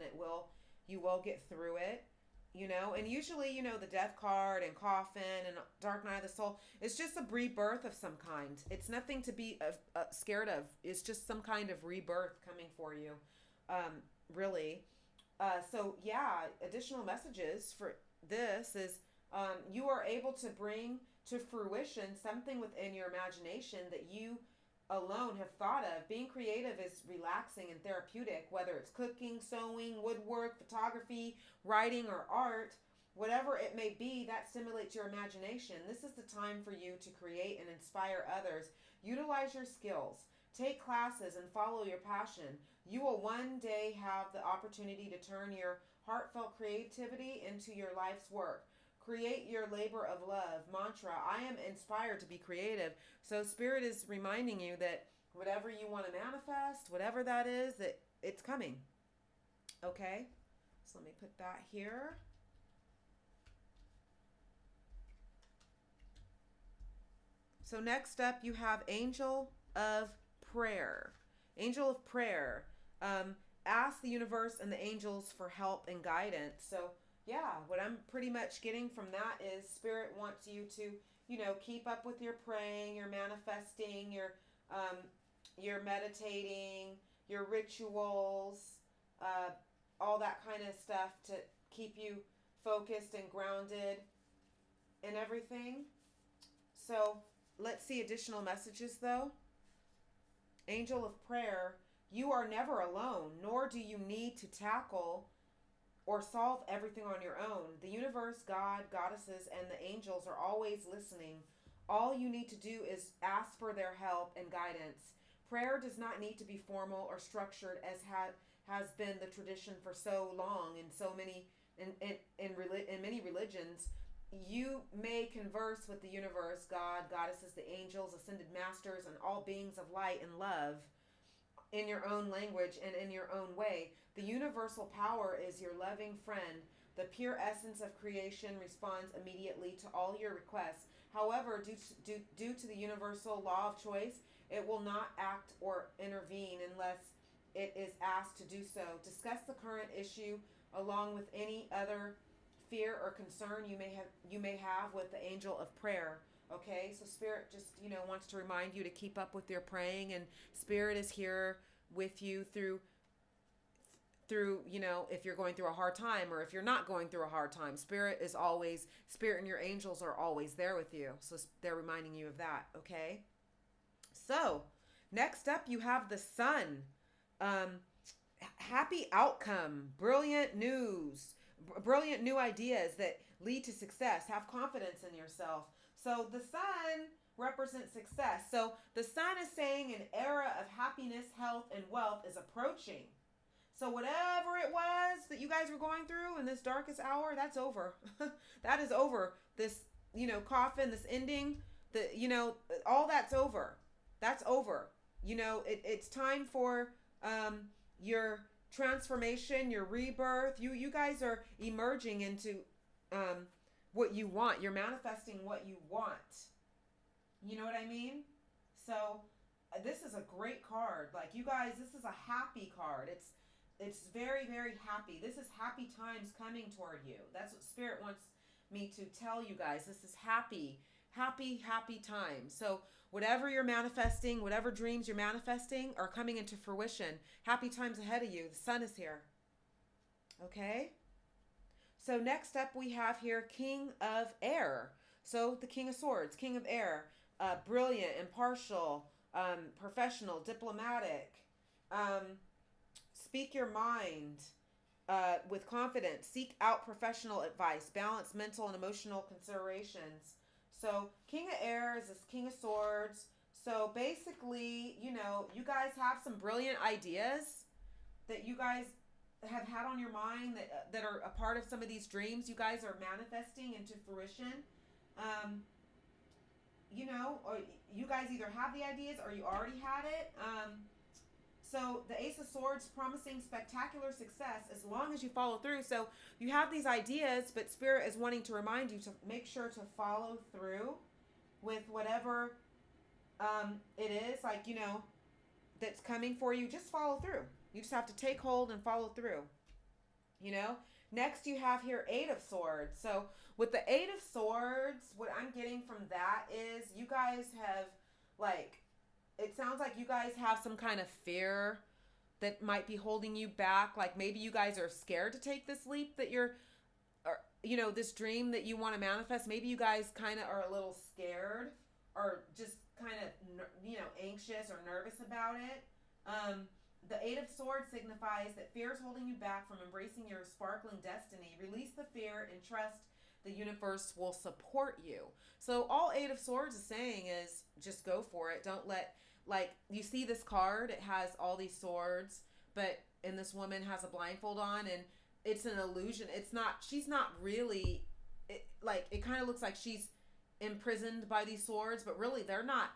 you will get through it. And usually, the death card and coffin and dark night of the soul, it's just a rebirth of some kind. It's nothing to be scared of. It's just some kind of rebirth coming for you, really. So yeah, additional messages for this is you are able to bring to fruition something within your imagination that you alone have thought of. Being creative is relaxing and therapeutic, whether it's cooking, sewing, woodwork, photography, writing, or art. Whatever it may be, that stimulates your imagination. This is the time for you to create and inspire others. Utilize your skills. Take classes and follow your passion. You will one day have the opportunity to turn your heartfelt creativity into your life's work. Create your labor of love. Mantra, I am inspired to be creative. So Spirit is reminding you that whatever you want to manifest, whatever that is, that it's coming. Okay? So let me put that here. So next up, you have Angel of Prayer. Angel of Prayer. Ask the universe and the angels for help and guidance. So yeah, what I'm pretty much getting from that is Spirit wants you to, keep up with your praying, your manifesting, your meditating, your rituals, all that kind of stuff to keep you focused and grounded and everything. So let's see additional messages though. Angel of prayer, you are never alone, nor do you need to tackle or solve everything on your own. The universe, God, goddesses, and the angels are always listening. All you need to do is ask for their help and guidance. Prayer does not need to be formal or structured as has been the tradition for so long in so many in many religions. You may converse with the universe, God, goddesses, the angels, ascended masters, and all beings of light and love in your own language and in your own way. The universal power is your loving friend. The pure essence of creation responds immediately to all your requests. However, due to the universal law of choice, it will not act or intervene unless it is asked to do so. Discuss the current issue along with any other fear or concern you may have with the angel of prayer. Okay, so Spirit just wants to remind you to keep up with your praying, and Spirit is here with you through if you're going through a hard time or if you're not going through a hard time. Spirit and your angels are always there with you. So they're reminding you of that. Okay. So next up you have the Sun. Happy outcome, brilliant news, brilliant new ideas that lead to success. Have confidence in yourself. So the Sun represents success. So the Sun is saying an era of happiness, health, and wealth is approaching. So whatever it was that you guys were going through in this darkest hour, that's over. That is over. This, coffin, this ending, all that's over. That's over. It's time for your transformation, your rebirth. You guys are emerging into what you want. You're manifesting what you want. You know what I mean? So this is a great card. Like, you guys, this is a happy card. It's very, very happy. This is happy times coming toward you. That's what Spirit wants me to tell you guys. This is happy, happy, happy times. So whatever you're manifesting, whatever dreams you're manifesting are coming into fruition. Happy times ahead of you. The Sun is here. Okay? So next up we have here King of Air. So the King of Swords, King of Air. Brilliant, impartial, professional, diplomatic. Speak your mind with confidence. Seek out professional advice. Balance mental and emotional considerations. So King of Air is this King of Swords. So basically, you guys have some brilliant ideas that you guys have had on your mind that are a part of some of these dreams you guys are manifesting into fruition. Or you guys either have the ideas or you already had it. So the Ace of Swords promising spectacular success as long as you follow through. So you have these ideas, but Spirit is wanting to remind you to make sure to follow through with whatever it is, that's coming for you. Just follow through. You just have to take hold and follow through. Next you have here Eight of Swords. So with the Eight of Swords, what I'm getting from that is you guys have, it sounds like you guys have some kind of fear that might be holding you back. Like maybe you guys are scared to take this leap that this dream that you want to manifest. Maybe you guys kind of are a little scared or just kind of, anxious or nervous about it. The Eight of Swords signifies that fear is holding you back from embracing your sparkling destiny. Release the fear and trust the universe will support you. So all Eight of Swords is saying is just go for it. Don't let, you see this card, it has all these swords, and this woman has a blindfold on, and it's an illusion. She's not really, it kind of looks like she's imprisoned by these swords, but really they're not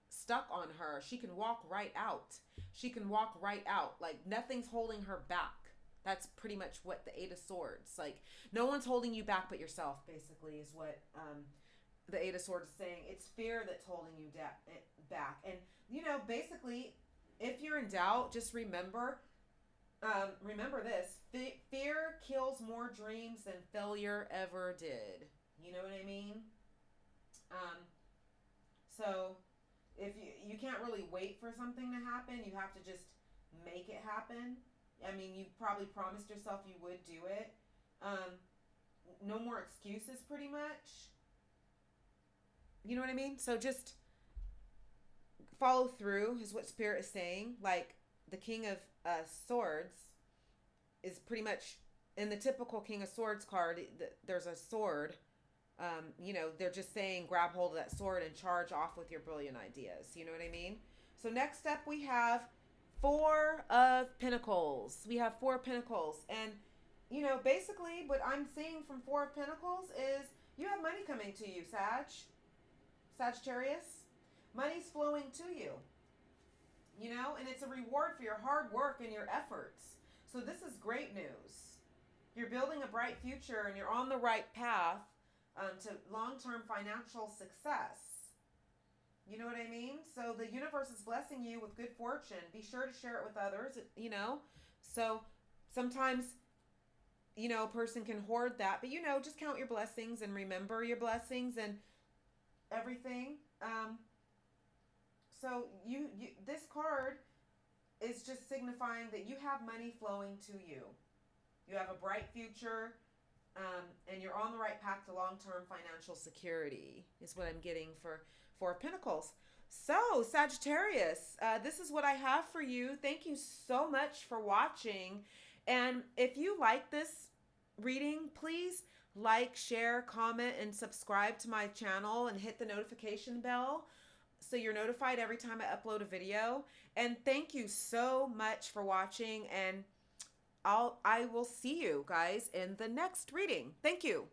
stuck on her. She can walk right out. Nothing's holding her back. That's pretty much what the Eight of Swords, no one's holding you back but yourself, basically, is what the Eight of Swords is saying. It's fear that's holding you back. And, basically, if you're in doubt, just remember this. Fear kills more dreams than failure ever did. You know what I mean? So if you can't really wait for something to happen, you have to just make it happen. I mean, you probably promised yourself you would do it. No more excuses, pretty much. You know what I mean? So just follow through is what Spirit is saying. Like the King of Swords is pretty much in the typical King of Swords card. There's a sword. You know, they're just saying grab hold of that sword and charge off with your brilliant ideas. You know what I mean? So next up we have Four of Pentacles. We have Four of Pentacles. And, you know, basically what I'm seeing from Four of Pentacles is you have money coming to you, Sagittarius. Money's flowing to you. You know, and it's a reward for your hard work and your efforts. So this is great news. You're building a bright future and you're on the right path to long-term financial success. You know what I mean? So the universe is blessing you with good fortune. Be sure to share it with others, you know. So sometimes, you know, a person can hoard that, but, you know, just count your blessings and remember your blessings and everything. So this card is just signifying that you have money flowing to you. You have a bright future. And you're on the right path to long-term financial security is what I'm getting for Four of Pentacles. So, Sagittarius, this is what I have for you. Thank you so much for watching. And if you like this reading, please like, share, comment, and subscribe to my channel and hit the notification bell so you're notified every time I upload a video. And thank you so much for watching, and I will see you guys in the next reading. Thank you.